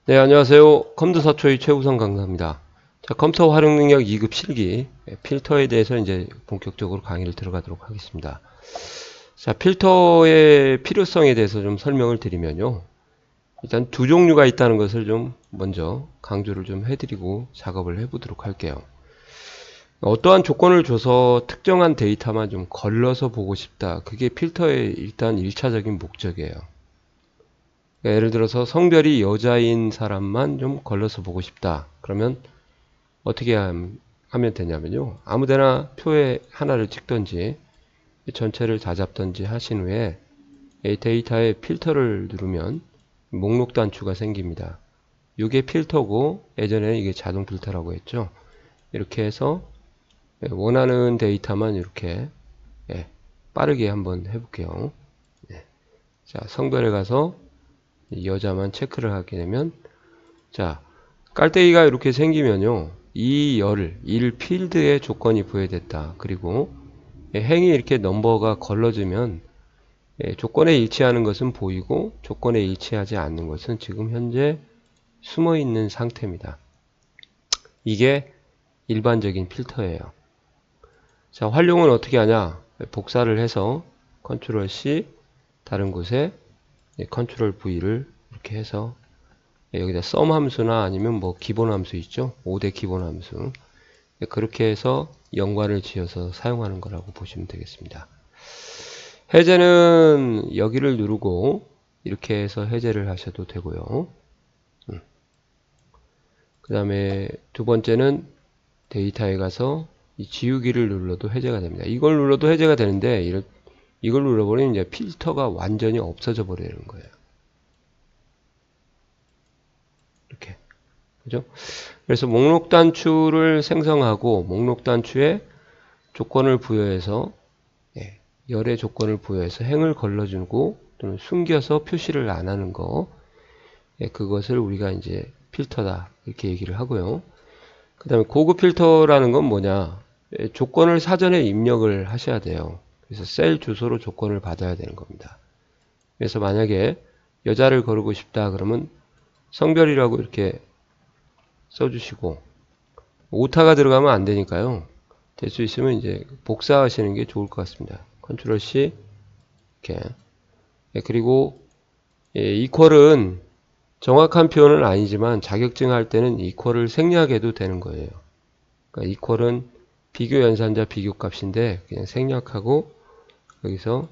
네, 안녕하세요. 컴퓨터 사초의 최우선 강사입니다. 자, 컴퓨터 활용 능력 2급 실기 필터에 대해서 이제 본격적으로 강의를 들어가도록 하겠습니다. 자, 필터의 필요성에 대해서 좀 설명을 드리면요. 일단 두 종류가 있다는 것을 좀 먼저 강조를 좀 해드리고 작업을 해보도록 할게요. 어떠한 조건을 줘서 특정한 데이터만 좀 걸러서 보고 싶다. 그게 필터의 일단 1차적인 목적이에요. 그러니까 예를 들어서 성별이 여자인 사람만 좀 걸러서 보고 싶다. 그러면 어떻게 하면 되냐면요. 아무데나 표에 하나를 찍든지 전체를 다 잡든지 하신 후에 이 데이터에 필터를 누르면 목록 단추가 생깁니다. 이게 필터고 예전에는 이게 자동 필터라고 했죠. 이렇게 해서 원하는 데이터만 이렇게 빠르게 한번 해볼게요. 자, 성별에 가서 여자만 체크를 하게 되면 자, 깔때기가 이렇게 생기면요. 일 필드의 조건이 부여됐다. 그리고 행이 이렇게 넘버가 걸러지면 조건에 일치하는 것은 보이고 조건에 일치하지 않는 것은 지금 현재 숨어 있는 상태입니다. 이게 일반적인 필터예요. 자, 활용은 어떻게 하냐? 복사를 해서 컨트롤 C 다른 곳에 컨트롤 V를 이렇게 해서 여기다 sum 함수나 아니면 뭐 기본 함수 있죠? 5대 기본 함수. 그렇게 해서 연관을 지어서 사용하는 거라고 보시면 되겠습니다. 해제는 여기를 누르고 이렇게 해서 해제를 하셔도 되고요. 그 다음에 두 번째는 데이터에 가서 이 지우기를 눌러도 해제가 됩니다. 이걸 눌러도 해제가 되는데 이걸 눌러버리면 이제 필터가 완전히 없어져 버리는 거예요. 이렇게. 그죠? 그래서 목록 단추를 생성하고 목록 단추에 조건을 부여해서 열의 조건을 부여해서 행을 걸러주고 또는 숨겨서 표시를 안 하는 거 그것을 우리가 이제 필터다 이렇게 얘기를 하고요. 그 다음에 고급 필터라는 건 뭐냐? 조건을 사전에 입력을 하셔야 돼요. 그래서 셀 주소로 조건을 받아야 되는 겁니다. 그래서 만약에 여자를 거르고 싶다 그러면 성별이라고 이렇게 써주시고 오타가 들어가면 안 되니까요. 될 수 있으면 이제 복사하시는 게 좋을 것 같습니다. 컨트롤 C 이렇게 그리고 이퀄은 정확한 표현은 아니지만 자격증 할 때는 이퀄을 생략해도 되는 거예요. 그러니까 이퀄은 비교 연산자 비교값인데 그냥 생략하고 여기서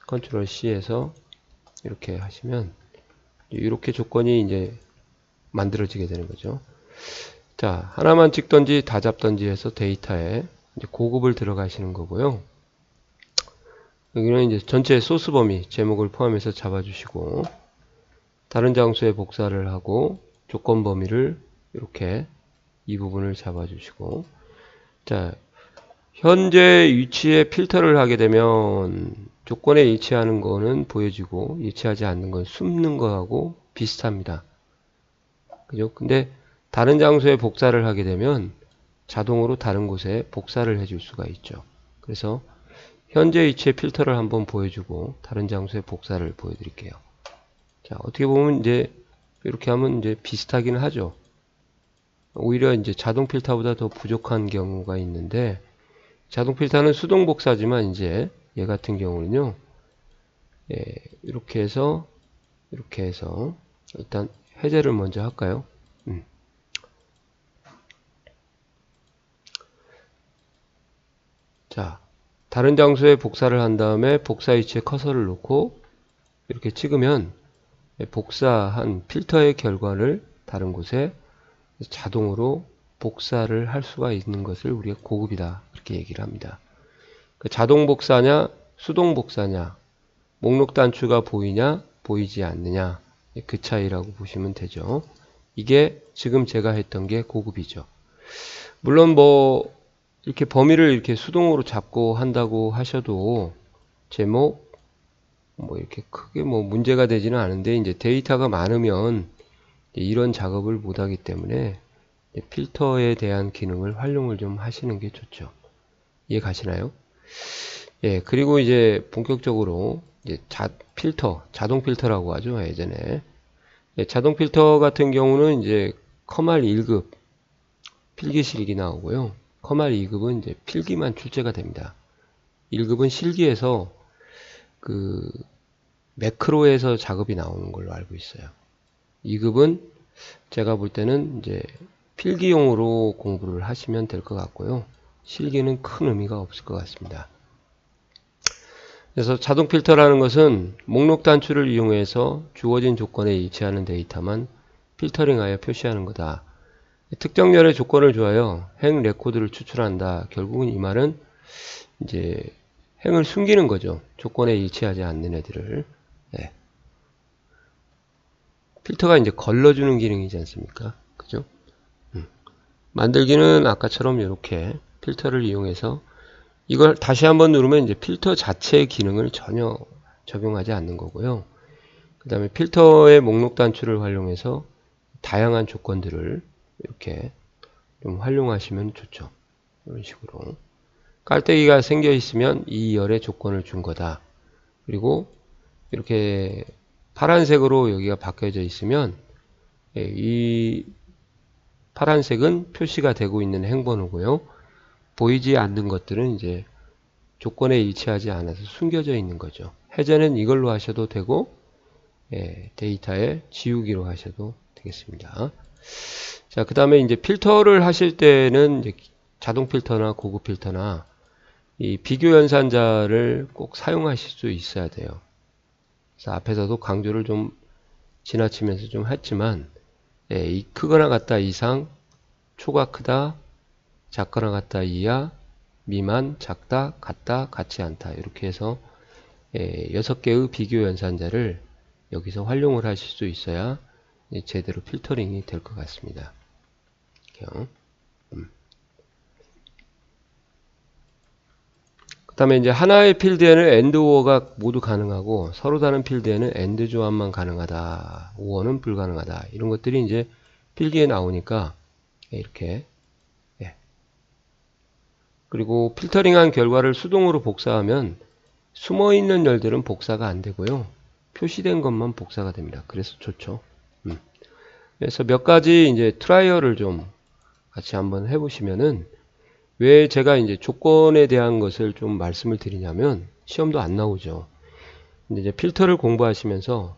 컨트롤 C에서 이렇게 하시면 이렇게 조건이 이제 만들어지게 되는 거죠. 자, 하나만 찍던지 다 잡던지 해서 데이터에 이제 고급을 들어가시는 거고요. 여기는 이제 전체 소스 범위 제목을 포함해서 잡아주시고 다른 장소에 복사를 하고 조건 범위를 이렇게 이 부분을 잡아주시고 자, 현재 위치에 필터를 하게 되면 조건에 일치하는 거는 보여지고 일치하지 않는 건 숨는 거하고 비슷합니다. 그죠? 근데 다른 장소에 복사를 하게 되면 자동으로 다른 곳에 복사를 해줄 수가 있죠. 그래서 현재 위치에 필터를 한번 보여주고 다른 장소에 복사를 보여드릴게요. 자, 어떻게 보면 이제 이렇게 하면 이제 비슷하기는 하죠. 오히려 이제 자동 필터보다 더 부족한 경우가 있는데 자동 필터는 수동 복사지만 이제 얘 같은 경우는요. 이렇게 해서 일단 해제를 먼저 할까요? 자, 다른 장소에 복사를 한 다음에 복사 위치에 커서를 놓고 이렇게 찍으면 복사한 필터의 결과를 다른 곳에 자동으로 복사를 할 수가 있는 것을 우리가 고급이다 이렇게 얘기를 합니다. 자동 복사냐 수동 복사냐 목록 단추가 보이냐 보이지 않느냐 그 차이라고 보시면 되죠. 이게 지금 제가 했던 게 고급이죠. 물론 뭐 이렇게 범위를 이렇게 수동으로 잡고 한다고 하셔도 제목 뭐 이렇게 크게 뭐 문제가 되지는 않은데 이제 데이터가 많으면 이런 작업을 못하기 때문에 필터에 대한 기능을 활용을 좀 하시는 게 좋죠. 이해 가시나요? 예, 그리고 이제 본격적으로 이제 필터, 자동 필터라고 하죠. 예전에 자동 필터 같은 경우는 이제 커말 1급 필기 실기 나오고요. 커말 2급은 이제 필기만 출제가 됩니다. 1급은 실기에서 그 매크로에서 작업이 나오는 걸로 알고 있어요. 2급은 제가 볼 때는 이제 필기용으로 공부를 하시면 될 것 같고요. 실기는 큰 의미가 없을 것 같습니다. 그래서 자동 필터라는 것은 목록 단추를 이용해서 주어진 조건에 일치하는 데이터만 필터링하여 표시하는 거다. 특정열의 조건을 주하여 행 레코드를 추출한다. 결국은 이 말은 이제 행을 숨기는 거죠. 조건에 일치하지 않는 애들을. 네. 필터가 이제 걸러주는 기능이지 않습니까? 그죠? 만들기는 아까처럼 이렇게 필터를 이용해서 이걸 다시 한번 누르면 이제 필터 자체의 기능을 전혀 적용하지 않는 거고요. 그 다음에 필터의 목록 단추를 활용해서 다양한 조건들을 이렇게 좀 활용하시면 좋죠. 이런 식으로. 깔때기가 생겨 있으면 이 열의 조건을 준 거다. 그리고 이렇게 파란색으로 여기가 바뀌어져 있으면 이 파란색은 표시가 되고 있는 행번호고요. 보이지 않는 것들은 이제 조건에 일치하지 않아서 숨겨져 있는 거죠. 해제는 이걸로 하셔도 되고 데이터에 지우기로 하셔도 되겠습니다. 자, 그 다음에 이제 필터를 하실 때는 이제 자동 필터나 고급 필터나 이 비교 연산자를 꼭 사용하실 수 있어야 돼요. 그래서 앞에서도 강조를 좀 지나치면서 좀 했지만 이 크거나 같다 이상, 초가 크다, 작거나 같다 이하, 미만, 작다, 같다, 같지 않다 이렇게 해서 6개의 비교 연산자를 여기서 활용을 하실 수 있어야 제대로 필터링이 될 것 같습니다. 그 다음에 이제 하나의 필드에는 AND OR가 모두 가능하고 서로 다른 필드에는 AND 조합만 가능하다. OR는 불가능하다. 이런 것들이 이제 필기에 나오니까 이렇게 그리고 필터링한 결과를 수동으로 복사하면 숨어있는 열들은 복사가 안 되고요. 표시된 것만 복사가 됩니다. 그래서 좋죠. 그래서 몇 가지 이제 트라이얼을 좀 같이 한번 해보시면은 왜 제가 이제 조건에 대한 것을 좀 말씀을 드리냐면 시험도 안 나오죠. 근데 이제 필터를 공부하시면서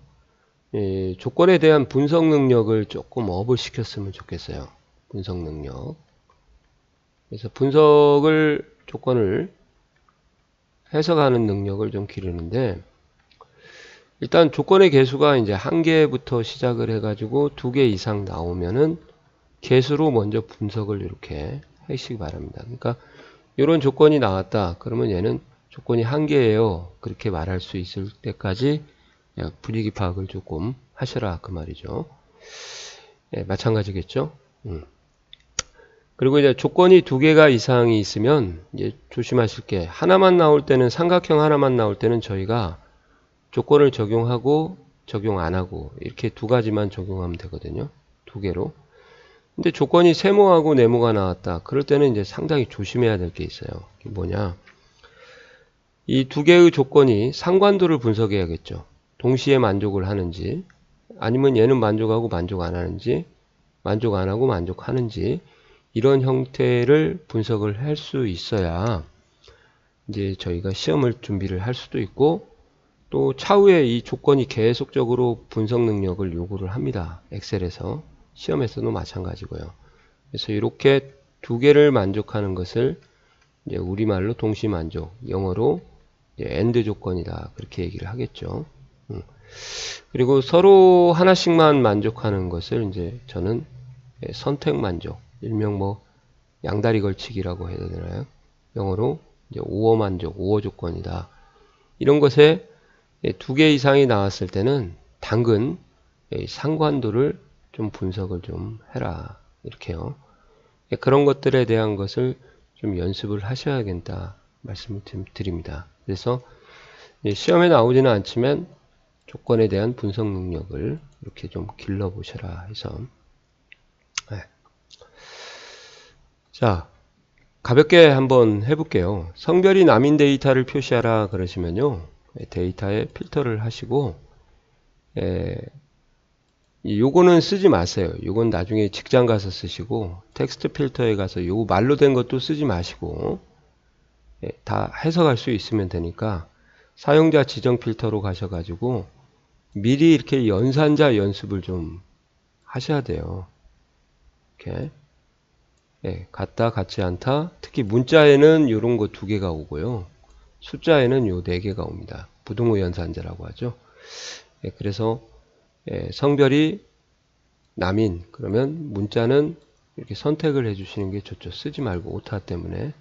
조건에 대한 분석 능력을 조금 업을 시켰으면 좋겠어요. 분석 능력. 그래서 분석을 조건을 해석하는 능력을 좀 기르는데 일단 조건의 개수가 이제 1개부터 시작을 해가지고 2개 이상 나오면은 개수로 먼저 분석을 이렇게 하시기 바랍니다. 그러니까 이런 조건이 나왔다. 그러면 얘는 조건이 1개예요. 그렇게 말할 수 있을 때까지 분위기 파악을 조금 하셔라 그 말이죠. 마찬가지겠죠. 그리고 이제 조건이 2개가 이상이 있으면 이제 조심하실 게 하나만 나올 때는 삼각형 하나만 나올 때는 저희가 조건을 적용하고 적용 안 하고 이렇게 2가지만 적용하면 되거든요. 2개로. 근데 조건이 세모하고 네모가 나왔다. 그럴 때는 이제 상당히 조심해야 될 게 있어요. 뭐냐? 이 2개의 조건이 상관도를 분석해야겠죠. 동시에 만족을 하는지 아니면 얘는 만족하고 만족 안 하는지 만족 안 하고 만족하는지 이런 형태를 분석을 할 수 있어야 이제 저희가 시험을 준비를 할 수도 있고 또 차후에 이 조건이 계속적으로 분석 능력을 요구를 합니다. 엑셀에서 시험에서도 마찬가지고요. 그래서 이렇게 2개를 만족하는 것을 이제 우리말로 동시 만족, 영어로 이제 AND 조건이다 그렇게 얘기를 하겠죠. 그리고 서로 하나씩만 만족하는 것을 이제 저는 선택 만족, 일명 뭐 양다리 걸치기라고 해야 되나요? 영어로 이제 오어 만족, 오어 조건이다. 이런 것에 2개 이상이 나왔을 때는 당근 상관도를 좀 분석을 좀 해라. 이렇게요. 그런 것들에 대한 것을 좀 연습을 하셔야겠다 말씀을 드립니다. 그래서 시험에 나오지는 않지만 조건에 대한 분석 능력을 이렇게 좀 길러보셔라 해서 자, 가볍게 한번 해볼게요. 성별이 남인 데이터를 표시하라 그러시면요. 데이터에 필터를 하시고 요거는 쓰지 마세요. 요건 나중에 직장 가서 쓰시고 텍스트 필터에 가서 요거 말로 된 것도 쓰지 마시고 다 해석할 수 있으면 되니까 사용자 지정 필터로 가셔가지고 미리 이렇게 연산자 연습을 좀 하셔야 돼요. 이렇게 같다, 같지 않다. 특히 문자에는 요런 거 2개가 오고요. 숫자에는 요 4개가 옵니다. 부등호 연산자라고 하죠. 그래서 성별이 남인 그러면 문자는 이렇게 선택을 해주시는 게 좋죠. 쓰지 말고 오타 때문에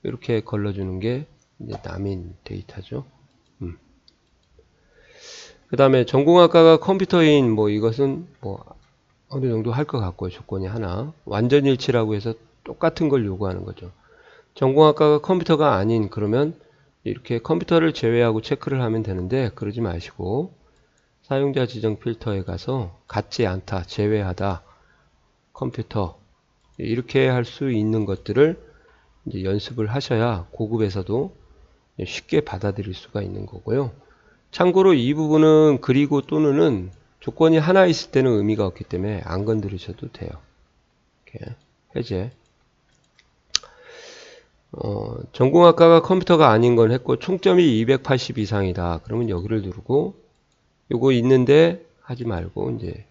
이렇게 걸러주는 게 이제 남인 데이터죠. 그 다음에 전공학과가 컴퓨터인 뭐 이것은 뭐 어느 정도 할 것 같고요. 조건이 하나 완전일치라고 해서 똑같은 걸 요구하는 거죠. 전공학과가 컴퓨터가 아닌 그러면 이렇게 컴퓨터를 제외하고 체크를 하면 되는데 그러지 마시고 사용자 지정 필터에 가서 같지 않다, 제외하다, 컴퓨터 이렇게 할 수 있는 것들을 이제 연습을 하셔야 고급에서도 쉽게 받아들일 수가 있는 거고요. 참고로 이 부분은 그리고 또는은 조건이 하나 있을 때는 의미가 없기 때문에 안 건드리셔도 돼요. 이렇게 해제. 전공학과가 컴퓨터가 아닌 건 했고 총점이 280 이상이다. 그러면 여기를 누르고 요거 있는데 하지 말고 이제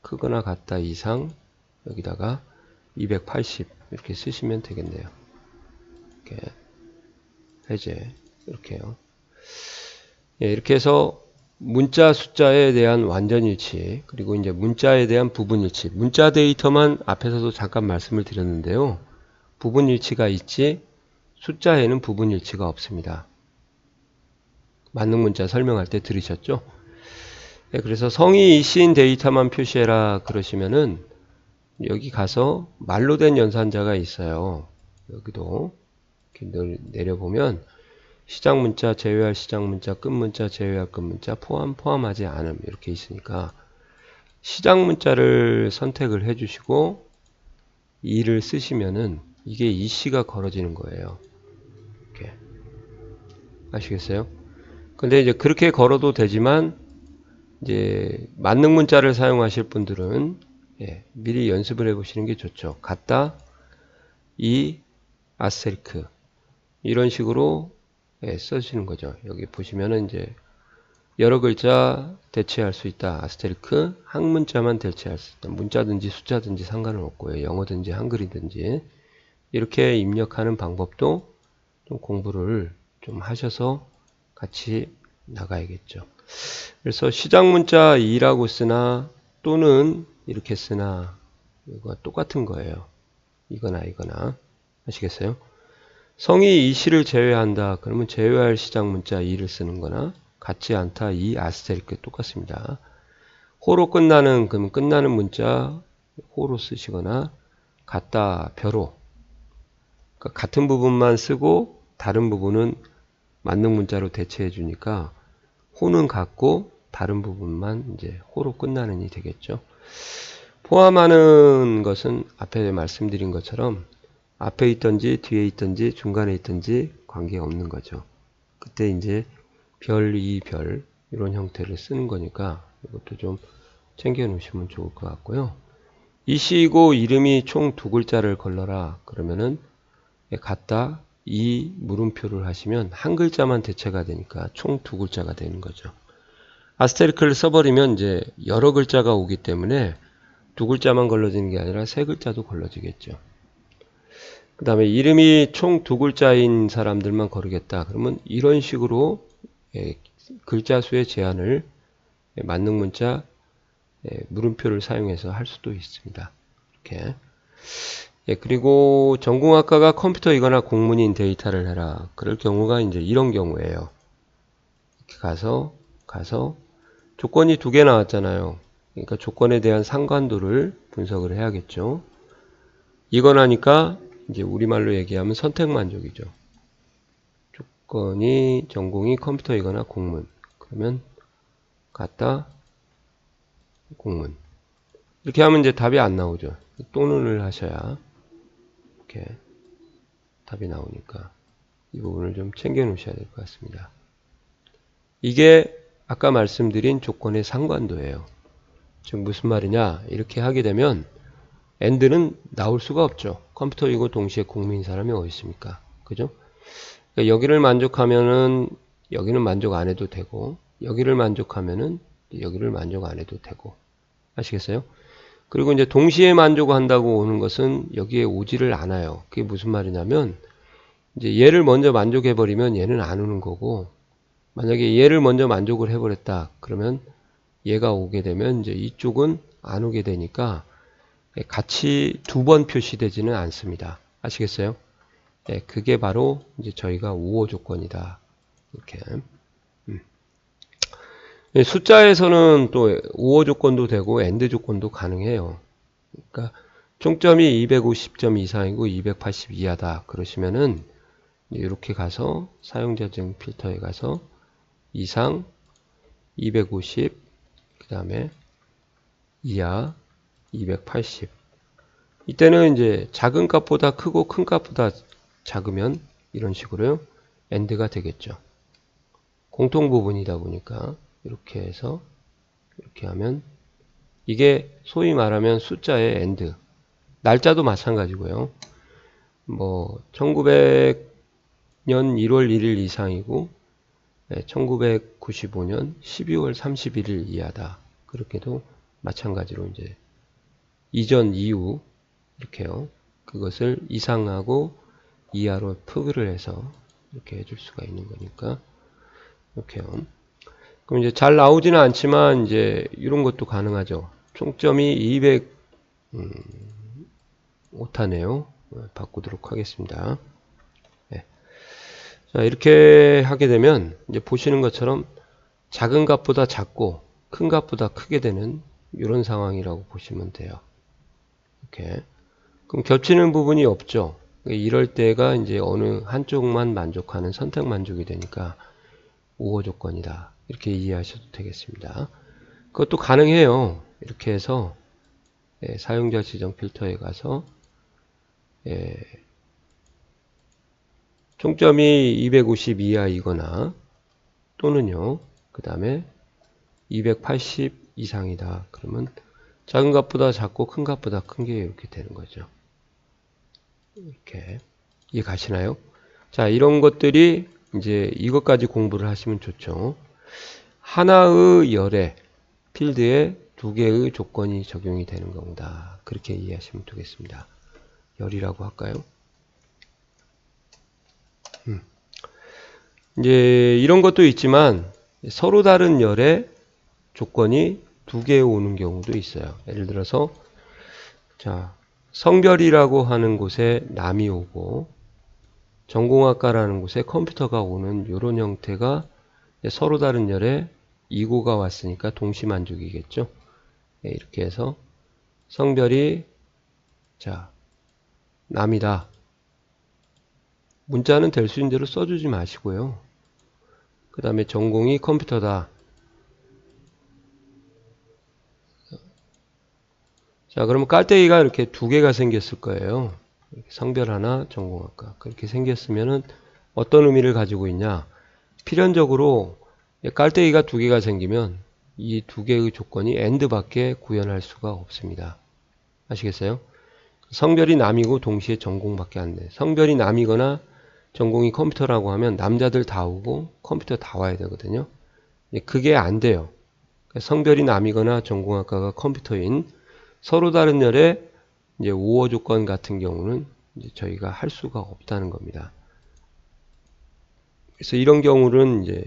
크거나 같다 이상 여기다가 280 이렇게 쓰시면 되겠네요. 이렇게 해제 이렇게요. 이렇게 해서 문자 숫자에 대한 완전일치 그리고 이제 문자에 대한 부분일치 문자 데이터만 앞에서도 잠깐 말씀을 드렸는데요. 부분일치가 있지 숫자에는 부분일치가 없습니다. 만능 문자 설명할 때 들으셨죠? 그래서 성이 이시인 데이터만 표시해라 그러시면은 여기 가서 말로 된 연산자가 있어요. 여기도 이렇게 내려보면 시작 문자 제외할 시작 문자 끝 문자 제외할 끝 문자 포함하지 않음 이렇게 있으니까 시작 문자를 선택을 해 주시고 2를 쓰시면은 이게 이시가 걸어지는 거예요. 이렇게 아시겠어요? 근데 이제 그렇게 걸어도 되지만 이제 만능 문자를 사용하실 분들은 미리 연습을 해 보시는 게 좋죠. 같다, 이, 아스테리크 이런 식으로 써주시는 거죠. 여기 보시면은 이제 여러 글자 대체할 수 있다. 아스테리크 한 문자만 대체할 수 있다. 문자든지 숫자든지 상관은 없고요. 영어든지 한글이든지 이렇게 입력하는 방법도 좀 공부를 좀 하셔서 같이 나가야겠죠. 그래서 시작 문자 2라고 쓰나 또는 이렇게 쓰나 이거 똑같은 거예요. 이거나 이거나 아시겠어요? 성이 이시를 제외한다. 그러면 제외할 시작 문자 2를 쓰는 거나 같지 않다. 이 아스테리크 똑같습니다. 호로 끝나는 그러면 끝나는 문자 호로 쓰시거나 같다 벼로 그러니까 같은 부분만 쓰고 다른 부분은 만능 문자로 대체해 주니까 호는 같고 다른 부분만 이제 호로 끝나는이 되겠죠. 포함하는 것은 앞에 말씀드린 것처럼 앞에 있든지 뒤에 있든지 중간에 있든지 관계없는 거죠. 그때 이제 별, 이 별 이런 형태를 쓰는 거니까 이것도 좀 챙겨 놓으시면 좋을 것 같고요. 이시고 이름이 총 2글자를 걸러라 그러면은 같다 이 물음표를 하시면 한 글자만 대체가 되니까 총 2글자가 되는 거죠. 아스테리크를 써버리면 이제 여러 글자가 오기 때문에 2글자만 걸러지는 게 아니라 3글자도 걸러지겠죠. 그 다음에 이름이 총 2글자인 사람들만 거르겠다. 그러면 이런 식으로 글자 수의 제한을 만능 문자 물음표를 사용해서 할 수도 있습니다. 이렇게. 그리고 전공학과가 컴퓨터이거나 공문인 데이터를 해라. 그럴 경우가 이제 이런 경우예요. 이렇게 가서 조건이 2개 나왔잖아요. 그러니까 조건에 대한 상관도를 분석을 해야겠죠. 이건 하니까 이제 우리말로 얘기하면 선택 만족이죠. 조건이 전공이 컴퓨터이거나 공문. 그러면 같다 공문. 이렇게 하면 이제 답이 안 나오죠. 또는을 하셔야 이렇게 답이 나오니까 이 부분을 좀 챙겨 놓으셔야 될 것 같습니다. 이게 아까 말씀드린 조건의 상관도예요. 즉 무슨 말이냐, 이렇게 하게 되면 AND는 나올 수가 없죠. 컴퓨터이고 동시에 공민인 사람이 어디 있습니까? 그죠? 그러니까 여기를 만족하면은 여기는 만족 안 해도 되고, 여기를 만족하면은 여기를 만족 안 해도 되고. 아시겠어요? 그리고 이제 동시에 만족한다고 오는 것은 여기에 오지를 않아요. 그게 무슨 말이냐면, 이제 얘를 먼저 만족해버리면 얘는 안 오는 거고, 만약에 얘를 먼저 만족을 해버렸다. 그러면 얘가 오게 되면 이제 이쪽은 안 오게 되니까 같이 두 번 표시되지는 않습니다. 아시겠어요? 예, 그게 바로 이제 저희가 우호 조건이다. 이렇게. 예, 숫자에서는 또 우호 조건도 되고 AND 조건도 가능해요. 그러니까 총점이 250점 이상이고 280 이하다. 그러시면은 이렇게 가서 사용자 정 필터에 가서 이상 250, 그 다음에 이하 280. 이때는 이제 작은 값보다 크고 큰 값보다 작으면 이런 식으로요. AND가 되겠죠. 공통 부분이다 보니까 이렇게 해서 이렇게 하면 이게 소위 말하면 숫자의 AND. 날짜도 마찬가지고요. 뭐 1900년 1월 1일 이상이고 1995년 12월 31일 이하다. 그렇게도 마찬가지로 이제 이전 이후 이렇게요. 그것을 이상하고 이하로 표기를 해서 이렇게 해줄 수가 있는 거니까 이렇게요. 그럼 이제 잘 나오지는 않지만 이제 이런 것도 가능하죠. 총점이 200 오타네요. 바꾸도록 하겠습니다. 네. 자, 이렇게 하게 되면 이제 보시는 것처럼 작은 값보다 작고 큰 값보다 크게 되는 이런 상황이라고 보시면 돼요. 이렇게. 그럼 겹치는 부분이 없죠. 이럴 때가 이제 어느 한쪽만 만족하는 선택 만족이 되니까 우호 조건이다. 이렇게 이해하셔도 되겠습니다. 그것도 가능해요. 이렇게 해서 사용자 지정 필터에 가서 총점이 250 이하이거나 또는요. 그 다음에 280 이상이다. 그러면 작은 값보다 작고 큰 값보다 큰 게 이렇게 되는 거죠. 이렇게 이해 가시나요? 자, 이런 것들이 이제 이것까지 공부를 하시면 좋죠. 하나의 열의 필드에 두 개의 조건이 적용이 되는 겁니다. 그렇게 이해하시면 되겠습니다. 열이라고 할까요? 이제 이런 것도 있지만 서로 다른 열의 조건이 두 개 오는 경우도 있어요. 예를 들어서 자, 성별이라고 하는 곳에 남이 오고 전공학과라는 곳에 컴퓨터가 오는 이런 형태가 서로 다른 열에 이고가 왔으니까 동시만족이겠죠. 네, 이렇게 해서 성별이 자 남이다. 문자는 될 수 있는 대로 써주지 마시고요. 그 다음에 전공이 컴퓨터다. 자, 그러면 깔때기가 이렇게 두 개가 생겼을 거예요. 성별 하나, 전공학과. 그렇게 생겼으면은 어떤 의미를 가지고 있냐? 필연적으로 깔때기가 두 개가 생기면 이 두 개의 조건이 AND밖에 구현할 수가 없습니다. 아시겠어요? 성별이 남이고 동시에 전공밖에 안 돼. 성별이 남이거나 전공이 컴퓨터라고 하면 남자들 다 오고 컴퓨터 다 와야 되거든요. 그게 안 돼요. 성별이 남이거나 전공학과가 컴퓨터인 서로 다른 열의 이제 우호 조건 같은 경우는 이제 저희가 할 수가 없다는 겁니다. 그래서 이런 경우는 이제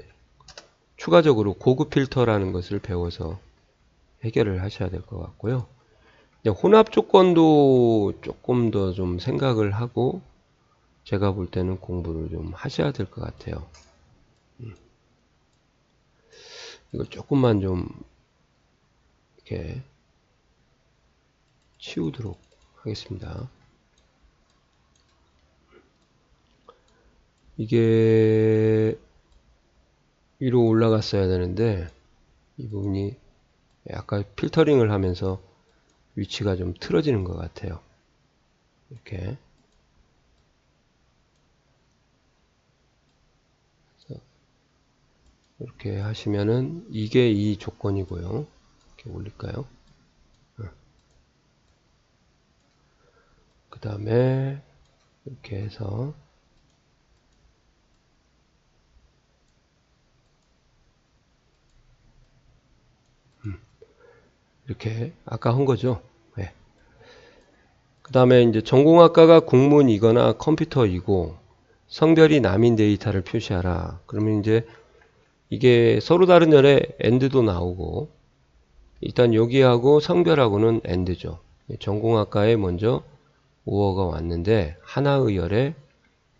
추가적으로 고급 필터라는 것을 배워서 해결을 하셔야 될 것 같고요. 혼합 조건도 조금 더 좀 생각을 하고 제가 볼 때는 공부를 좀 하셔야 될 것 같아요. 이걸 조금만 좀 이렇게 치우도록 하겠습니다. 이게 위로 올라갔어야 되는데 이 부분이 약간 필터링을 하면서 위치가 좀 틀어지는 것 같아요. 이렇게 이렇게 하시면은 이게 이 조건이고요. 이렇게 올릴까요? 다음에 이렇게 해서 이렇게 아까 한 거죠. 네. 그 다음에 이제 전공학과가 국문이거나 컴퓨터이고 성별이 남인 데이터를 표시하라. 그러면 이제 이게 서로 다른 열에 AND도 나오고 일단 여기하고 성별하고는 AND죠. 전공학과에 먼저 5어가 왔는데 하나의 열에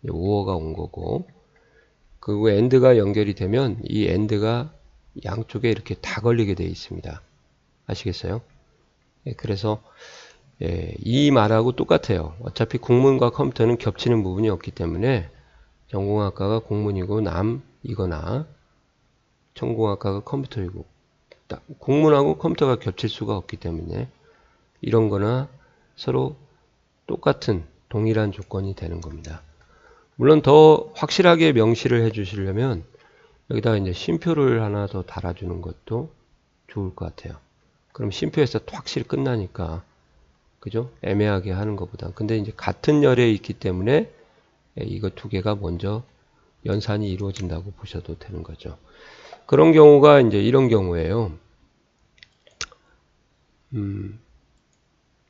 5어가 온 거고 그리고 AND가 연결이 되면 이 AND가 양쪽에 이렇게 다 걸리게 되어 있습니다. 아시겠어요? 그래서 이 말하고 똑같아요. 어차피 국문과 컴퓨터는 겹치는 부분이 없기 때문에 전공학과가 국문이고 남이거나 전공학과가 컴퓨터이고 국문하고 컴퓨터가 겹칠 수가 없기 때문에 이런 거나 서로 똑같은 동일한 조건이 되는 겁니다. 물론 더 확실하게 명시를 해 주시려면 여기다가 이제 쉼표를 하나 더 달아주는 것도 좋을 것 같아요. 그럼 쉼표에서 확실히 끝나니까 그죠? 애매하게 하는 것보다. 근데 이제 같은 열에 있기 때문에 이거 두 개가 먼저 연산이 이루어진다고 보셔도 되는 거죠. 그런 경우가 이제 이런 경우예요.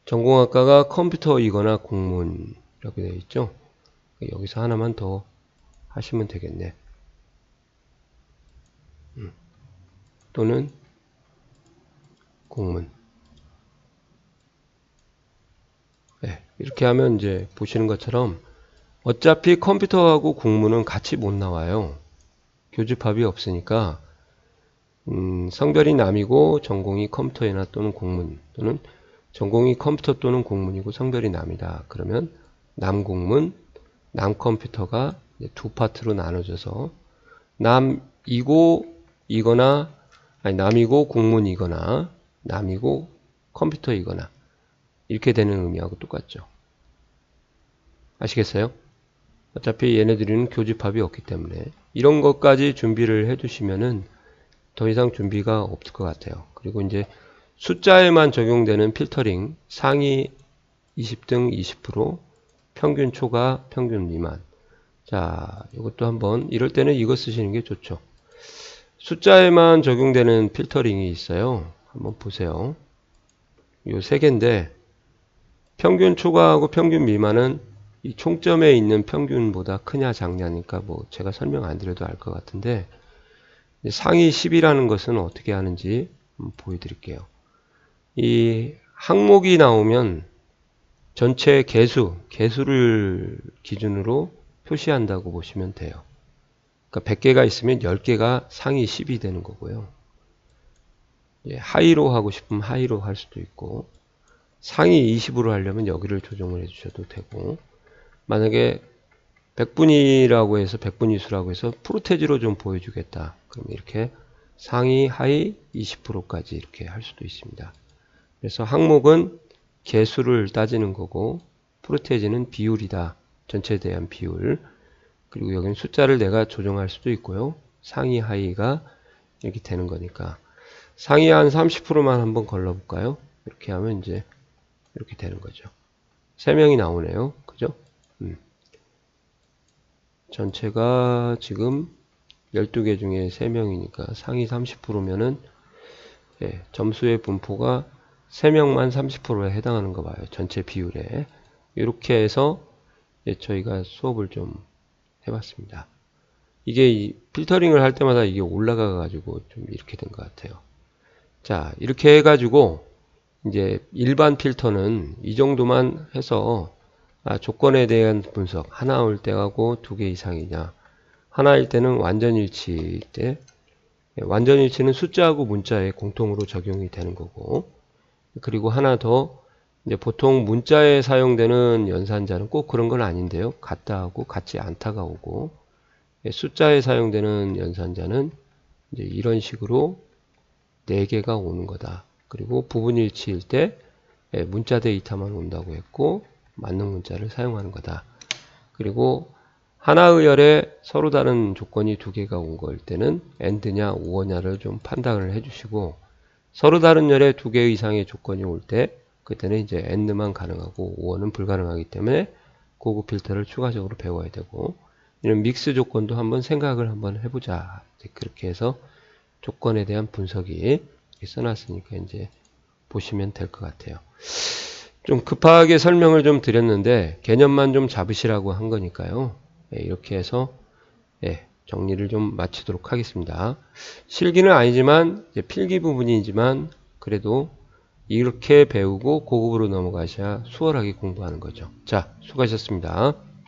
전공학과가 컴퓨터이거나 국문이라고 되어 있죠. 여기서 하나만 더 하시면 되겠네. 또는 국문. 네, 이렇게 하면 이제 보시는 것처럼 어차피 컴퓨터하고 국문은 같이 못 나와요. 교집합이 없으니까 성별이 남이고 전공이 컴퓨터이나 또는 국문 또는 전공이 컴퓨터 또는 국문이고 성별이 남이다. 그러면 남국문, 남컴퓨터가 두 파트로 나눠져서 남이고 이거나 아니 남이고 국문이거나 남이고 컴퓨터이거나 이렇게 되는 의미하고 똑같죠. 아시겠어요? 어차피 얘네들은 교집합이 없기 때문에 이런 것까지 준비를 해 두시면은 더 이상 준비가 없을 것 같아요. 그리고 이제 숫자에만 적용되는 필터링 상위 20등 20% 평균 초과 평균 미만. 자, 이것도 한번 이럴 때는 이거 쓰시는 게 좋죠. 숫자에만 적용되는 필터링이 있어요. 한번 보세요. 요 세 개인데 평균 초과하고 평균 미만은 이 총점에 있는 평균보다 크냐 작냐니까 뭐 제가 설명 안 드려도 알 것 같은데 상위 10이라는 것은 어떻게 하는지 보여드릴게요. 이 항목이 나오면 전체 개수를 기준으로 표시한다고 보시면 돼요. 그러니까 100개가 있으면 10개가 상위 10이 되는 거고요. 하이로 하고 싶으면 하이로 할 수도 있고 상위 20으로 하려면 여기를 조정을 해 주셔도 되고 만약에 100분위라고 해서 100분위수라고 해서 프로테지로 좀 보여주겠다. 그럼 이렇게 상위 하위 20%까지 이렇게 할 수도 있습니다. 그래서 항목은 개수를 따지는 거고 프로테지는 비율이다. 전체에 대한 비율. 그리고 여기는 숫자를 내가 조정할 수도 있고요. 상위 하위가 이렇게 되는 거니까 상위 한 30%만 한번 걸러볼까요? 이렇게 하면 이제 이렇게 되는 거죠. 3명이 나오네요. 그죠? 전체가 지금 12개 중에 3명이니까 상위 30%면은 점수의 분포가 3명만 30%에 해당하는 거 봐요. 전체 비율에. 이렇게 해서 저희가 수업을 좀 해봤습니다. 이게 필터링을 할 때마다 이게 올라가 가지고 좀 이렇게 된 것 같아요. 자, 이렇게 해가지고 이제 일반 필터는 이 정도만 해서 조건에 대한 분석 하나일 때하고 2개 이상이냐 하나일 때는 완전일치일 때 완전일치는 숫자하고 문자에 공통으로 적용이 되는 거고 그리고 하나 더 이제 보통 문자에 사용되는 연산자는 꼭 그런 건 아닌데요. 같다 하고 같지 않다가 오고 숫자에 사용되는 연산자는 이제 이런 식으로 4개가 오는 거다. 그리고 부분일치일 때 문자 데이터만 온다고 했고 맞는 문자를 사용하는 거다. 그리고 하나의 열에 서로 다른 조건이 2개가 온 거일 때는 AND냐 OR냐를 좀 판단을 해주시고 서로 다른 열에 2개 이상의 조건이 올 때 그때는 이제 AND만 가능하고 OR은 불가능하기 때문에 고급 필터를 추가적으로 배워야 되고, 이런 믹스 조건도 한번 생각을 한번 해보자. 그렇게 해서 조건에 대한 분석이 써놨으니까 이제 보시면 될 것 같아요. 좀 급하게 설명을 좀 드렸는데 개념만 좀 잡으시라고 한 거니까요. 이렇게 해서 정리를 좀 마치도록 하겠습니다. 실기는 아니지만 필기 부분이지만 그래도 이렇게 배우고 고급으로 넘어가셔야 수월하게 공부하는 거죠. 자, 수고하셨습니다.